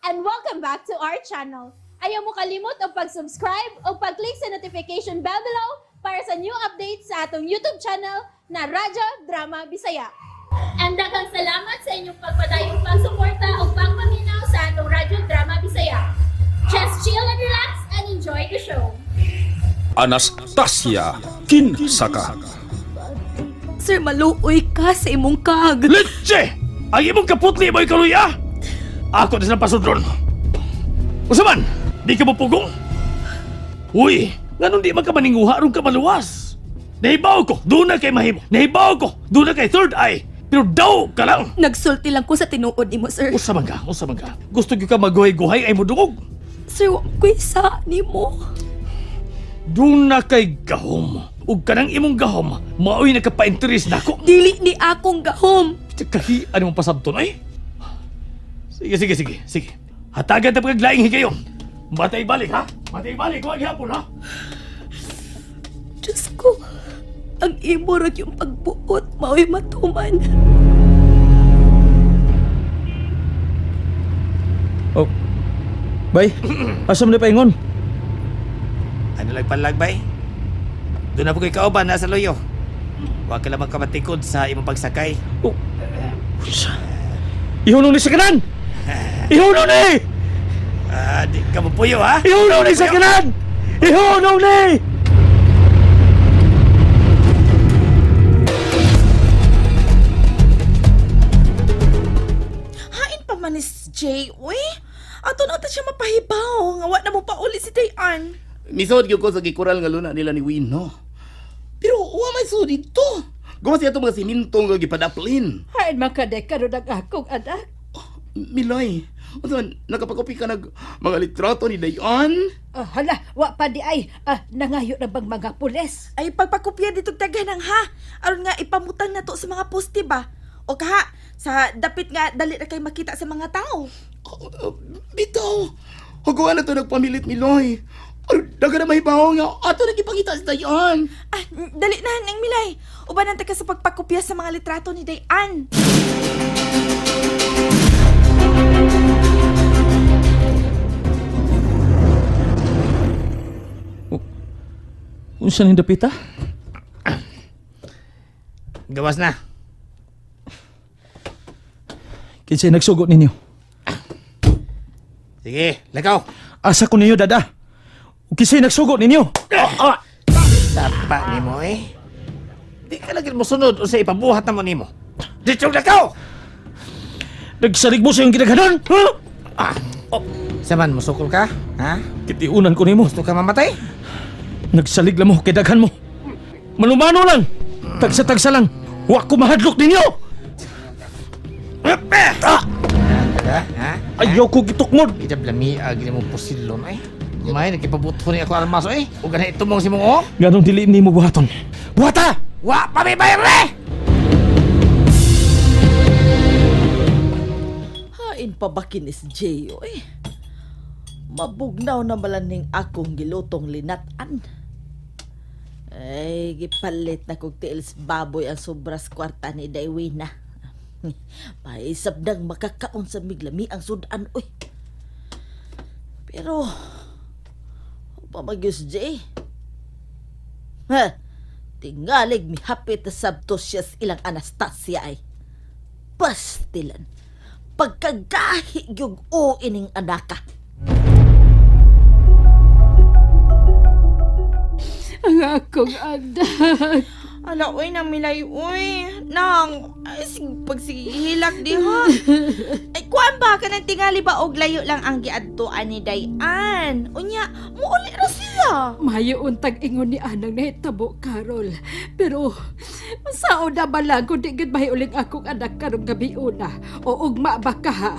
and welcome back to our channel. Ayaw mo kalimot o pag-subscribe o pag-click sa notification bell below para sa new updates sa atong YouTube channel na Radyo Drama Bisaya. And daghang salamat sa inyong pagpadayong pagsuporta o pagpaminaw sa atong Radyo Drama Bisaya. Just chill and relax and enjoy the show. Anastasia Kinsaka. Sir, maluoy ka sa imong kag. Leche! Ang imong kaputli mo'y kaluya! Ako na sa pasudron. Usaman, di ka mapugong? Uy, ganun di man ka maninguha ron ka maluwas. Nahibaw ko, doon na kay mahimo. Nahibaw ko, doon na kay third eye. Pero daw ka lang. Nagsulti lang ko sa tinuod nimo, sir. Usaman ka. Gusto nyo ka maguhay-guhay ay mo dungog. Sir, wa ko'y sa nimo. Doon na kay gahom. Ug kanang imong gahom, mao'y nagkapa-interes na ako. Dili ni akong gahom. Kahian mong pasabton ay. Sige. Hatagan na paglaing higayon. Matay balik ha? Matay balik, huwag hapon ha? Diyos ko, ang imo ra yung pagbuot, mao'y matuman. Oh. Bay, asam na paingon. Ano lang panlagbay? Doon na po kayo kauban na sa loyo. Huwag ka lamang kamatikod sa imong pagsakay. Oh. Ihunong ni sa kanan! Ihunong ni! Di ka mo puyo ha? Ihunong ni sa kanan! Ihunong ni! Hain pa man ni Jay, uy. Ato na siya mapahibaw. Nga wa na mo pa uli si Dayan. Misod gyud ko sa gikural nga luna nila ni Wino. Pero wa may sud dito. Gawas siya mga simintong nga gipadaplin. Hain makaday ka ron ang akong anak. Milay, unsan nakapakopi ka nag mga litrato ni Dayan? Hala, wa pa di ay. Nangayo na bang mga pulis? Ay pagpakopya dito taganang ha. Aron nga ipamutang na to sa mga poste ba? O kaha, sa dapit nga dali na kay makita sa mga tao. Bitaw. Hugawa na to nagpamilit Miloy. Daga na mahibaw nga ato nagipakita sa Dayan. Dali na, Neng Milay. Ubanan ta ka sa pagpakopya sa mga litrato ni Dayan. Unsa ning dapita? Gawas na. Kinsay nagsugot ninyo? Sige, lakaw. Asa ko ninyo, dada? O kinsay nagsugot ninyo? Sapa ni mo eh. Di ka lagi mo sunod o sa ipabuhat na mo ni mo. Dito lakaw! Nagsalig mo sa iyong ginaganon? Ha? Saman, musukol ka? Ha? Kitiunan ko nimo. Gusto ka mamatay? Nagsalig lang mo kay daghan mo. Manumano lang. Tagsa-tagsa lang. Wa ko mahadlok ninyo. Ha? Ayaw ko gitukmod. Idab lami, gini mo pusilon eh. May, nagkipabuto ni ako almaso eh. Huwag na itumong si mong o. Ganong dili nimo buhaton. Buhata! Wa, pamibayar eh! Hain pa ba kinis Jay, oy? Mabugnaw na malaning akong gilutong linatan. Ay, gipalit na kong tiils baboy ang sobras kwarta ni Daywina. Paisap nang makakaon sa miglami ang sudan, oy. Pero, pamagyos Jay. Ha, tingalig mi hapit na sabtos siya sa ilang Anastasia ay. Pastilan, pagkagahi yung o ining anaka. Ang akong anak. Ala, uy, Nang Milay, uy. Nang, ay, pagsihilak di ha. Ay, kuan ba ka nang tingali ba og layo lang ang giadtuan ni Dayan? Unya, muuli ra siya. Mayo untag ingon ni Anang nahitabo, Carol. Pero, sao na ba lang kung di gid mahiuling akong anak karong gabi una? O ugma ba ka ha?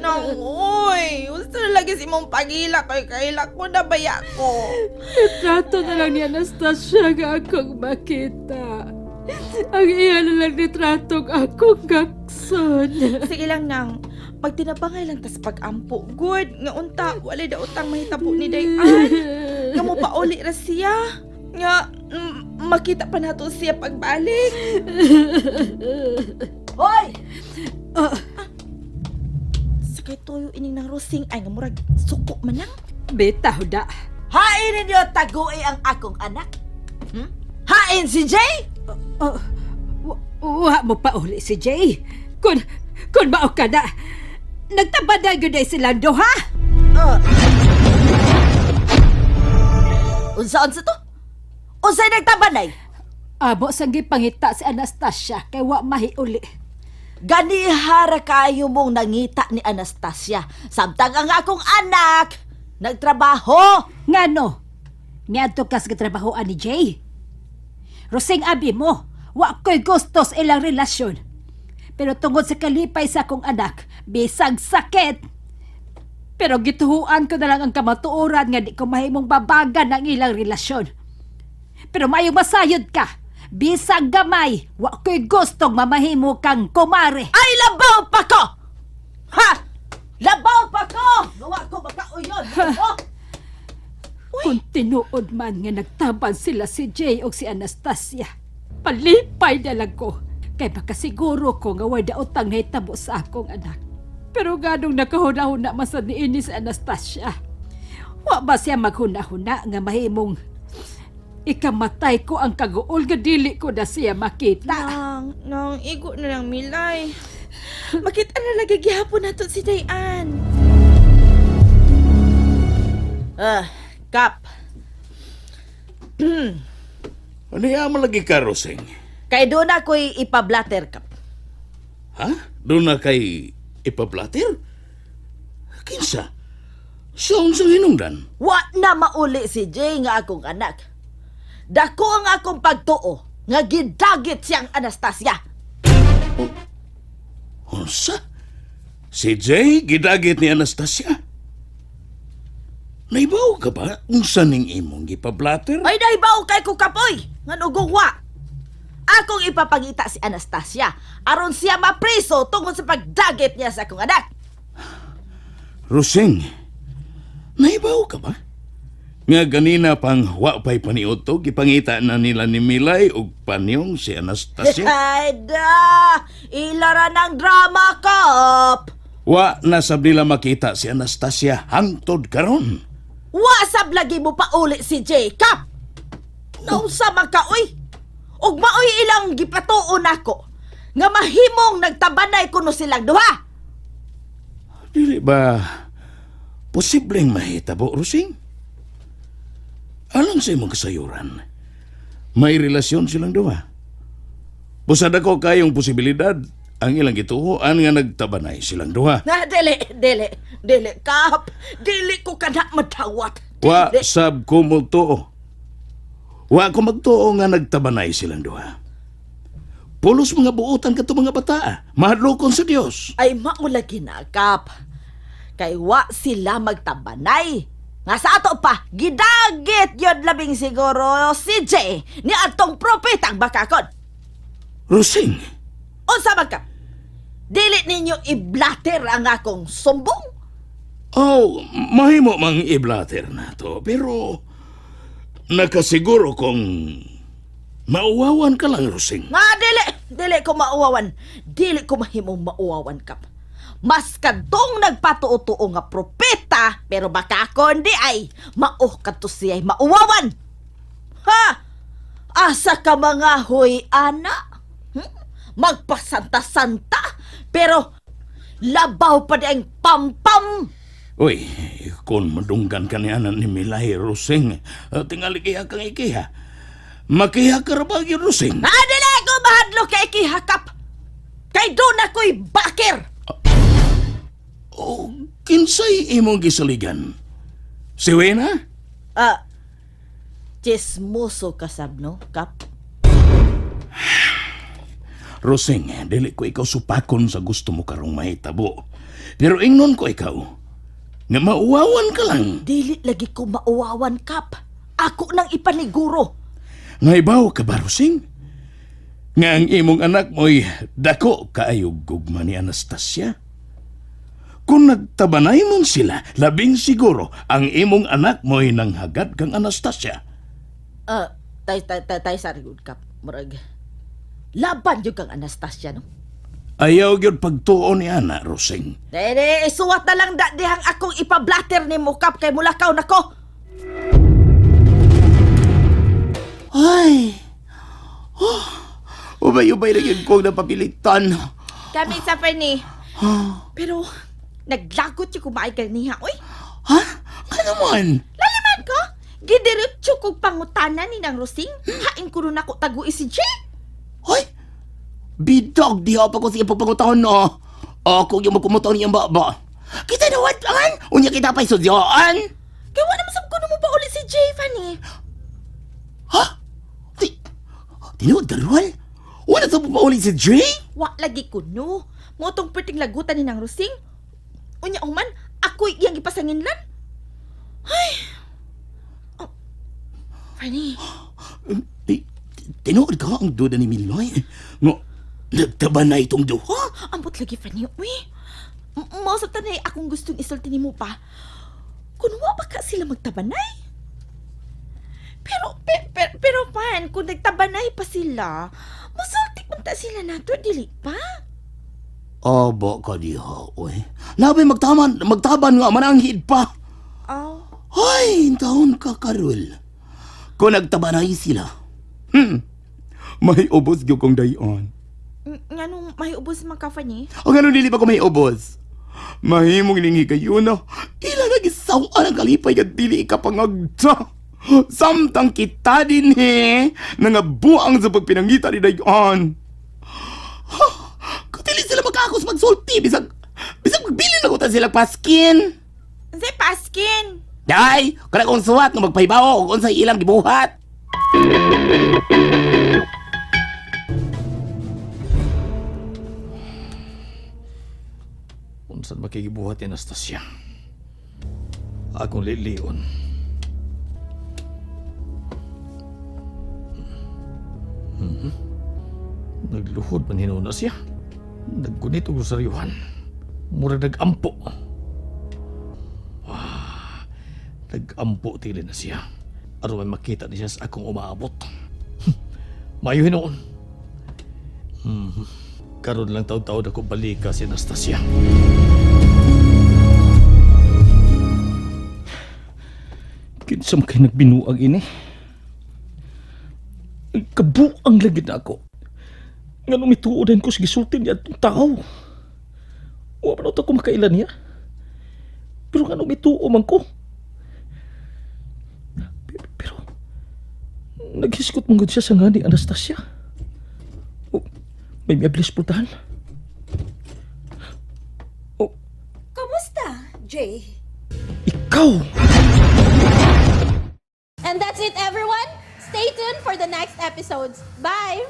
Nang, uy. Gusto na lagi si mong pagilak. Ay, kailak mo na baya ko. Trato na lang ni Anastasia nga akong makita. Ang iya na lang ni tratong akong gakson. Sige lang, Nang. Pag tinabangay lang tas pag-ampo, good. Nga unta, wala da utang mahitabo ni Dayan. Nga mo pa uli ra siya. Nga, makita pa nato siya pagbalik. Hoy! Sakay toyo ining ng Rosing ay nga murag suko man lang. Bitaw da. Hain ninyo tagui ang akong anak. Hain si Jay? Wa mo pa uli si Jay. Kun mao ka na, nagtabada gyud ay sila duha. Unsa to? Unsay nagtabanay? Amo sang gipangita si Anastasia kay wa mahiuli. Ganihara kayo mong nangita ni Anastasia. Samtang ang akong anak nagtrabaho. Ngano? Niadto kas gitrabahoan ni Jay. Rosing abi mo, wa ko'y gusto sa ilang relasyon. Pero tungod sa kalipay sa akong anak, bisag sakit. Pero gituhuan ko na lang ang kamatuoran nga di ko mahimong babagan ang ilang relasyon. Pero mayong masayod ka, bisag gamay, wa ko'y gustong mamahimo kang kumare. Ay, labaw pa ko! Ha? Labaw pa ko! Gawa ko makauyon. Kung tinuod man nga nagtaban sila si Jay o si Anastasia, palipay na lang ko. Kay makasiguro ko nga wala utang na hitabo sa akong anak. Pero ganong nakahuna-huna masad ni ini si Anastasia. Wa ba siya maghuna-huna nga mahimong ikamatay ko ang kaguol nga dili ko na siya makita. Nang igo na lang Milay. Makita na lagi gihapon nato si Dayan. Kap. Ano yaman lagi ka, Rosing? Kay doon ako'y ipablatter, Kap. Ha? Doon na kay ipablatir? Kinsa? Saan sa hinungdan? Wa na mauli si Jay nga akong anak. Dako ang akong pagtuo nga gidagit siyang Anastasia. Unsa? Si Jay gidagit ni Anastasia? Naibaw ka ba unsa ning imong gipablater? Ay naibaw kay ko kapoy nga nugugwa. Akong ipapangita si Anastasia aron siya mapriso tungod sa pagdagit niya sa akong anak. Rosing, naibaw ka ba? Nga ganina pang wa pa'y paniutog, ipangita na nila ni Milay og panyong si Anastasia. Ay da! Ilara ng drama, Kap! Wa na sab nila makita si Anastasia hangtod karon. Wasab lagi mo pa uli si Jacob. Nausa man ka, uy. Og maoy ilang gipatuon ako nga mahimong nagtabanay kuno silang duha. Dili ba posibleng mahitabo, Rosing? Alang sa imong kasayuran, may relasyon silang duha. Busad ako kayong posibilidad ang ilang gituhuan nga nagtabanay silang duha. Na, dili, Kap. Dili ko kana matawat. Wa Dili. sab ko mo tuo. Wa ko magtuo nga nagtabanay silang duha. Pulos mga buutan kato mga bata. Mahadlokon sa Dios. Ay maulagi na, Kap. Kay wa sila magtabanay. Nga sa ato pa, gidagit yun labing siguro si Jay ni atong propetang bakakon. Rosing, Unsa man ka? Dili ninyo iblater ang akong sumbong? oh, mahimo mang i-blatter na to. Pero nakasiguro kong mauwawan ka lang, Rosing. Nga, dili ko mauwawan. Dili ko mahimong mauwawan, Kap. Mas kadtong nagpatuo-tuo nga propeta, pero baka ako hindi ay mauh kadto siya'y mauwawan. Ha? Asa ka mga hoy, ana? Magpasanta-santa, pero labaw pa di ang pampam. Uy, kung madunggan ka niya ni Milay, Rosing, tingali kaya kang ikiha. Makiha ka ba yun, Rosing? Dili ko mahadlo kay kihakap. Kay doon ako'y bakir. O, kinsay imong gisaligan? Si Wena? Chismoso kasabno, Kap. Rosing, dili ko ikaw supakon sa gusto mo karong mahitabo. Pero ingnon ko ikaw, nga mauwawan ka lang. Dili lagi ko mauwawan, Kap. Ako nang ipaniguro. Ngaybaw ka ba, Rosing? Nga ang imong anak mo'y dako kaayog gugma ni Anastasia? Kung nagtabanay mon sila, labing siguro ang imong anak mo'y nanghagad kang Anastasia. Tay sarigod, Kap. Murag, laban yung kang Anastasia, no? Ayaw gyud pagtuon ni ana, Rosing. Dede, isuwat na lang dihang akong ipablatter ni Mukap kay mulakaw na ko. Ay. Ubay-ubay na yun kong napapilitan. Kami sa Fanny. Pero, naglagot yung kumaay ganiha, uy. Ha? Ano man? Lalaman ko, gidiretso kong pangutanan ni Nang Rosing. Hain ko rin ako taguin si Jay. Hoy! Bidog di pa ko siya pagpangutaon no. Ako yung magkumutaon niyang baba. Kita na watangan! Unya kita pa'y sudyaan! Kaya wala naman ko na mo pa ulit si Jay, Fanny. Ha? Tinuod ka, Rual? Wala sa pa ulit si Jay? Wa lagi ko no. Motong perting lagutan ni Nang Rosing. Unya uman, ako iyang ipasanginlan. Ay. Oh. Fanny. Tinuod ka ang duda ni Miloy. Ngo, nagtaba na itong duha. Ambot lagi, Fanny. Uy. Mausap tanay akong gustong isulti ni mo pa. Kung wa ba ka sila magtabanay? Pero pan, kung nagtabanay pa sila, masulti punta sila nato, dili pa? Aba ka diha, oy. Labay magtaban nga mananghid pa. Oh. Ay, taon ka, Karol. Kung nagtabanay sila, may ubos gyud kong dayon. Nga nung may ubos man ka, Fanny? Ang ano dili pa ko may ubos. Mahimong ningi kayo na ilang nagisawaan ang kalipay at dili ka pangagda. Samtang kita din nangabuang sa pagpinangita ni Dayon. Kung dili sila makakos magsulti, bisag magbilin na kutan sila paskin. Say, paskin! Day, kung akong suwat na magpahibaw kung sa ilang gibuhat. Unsan makikibuhat ni Anastasia? Akong lilion. Nagluhod man hinuna siya. Naggunit og saryuhan. Murag nagampo. Nag-ampo tili na siya. Aron may makita niya sa akong umaabot. Mayo hinoon. Karon lang taon-taon ako balika si Anastasia. Kinsa man kay nagbinuang ini. Kabuang lagi na ako. Nga nung mituodan ko sa gisulti niya itong tao. Wa pa na ito kumakailan niya. Pero nga nung mituo man ko. Pero, naghiskot mong siya sa nga ni Anastasia. Oh, may miyablis pultahan. Oh, Kamusta, Jay? ikaw! And that's it, everyone. Stay tuned for the next episodes. Bye!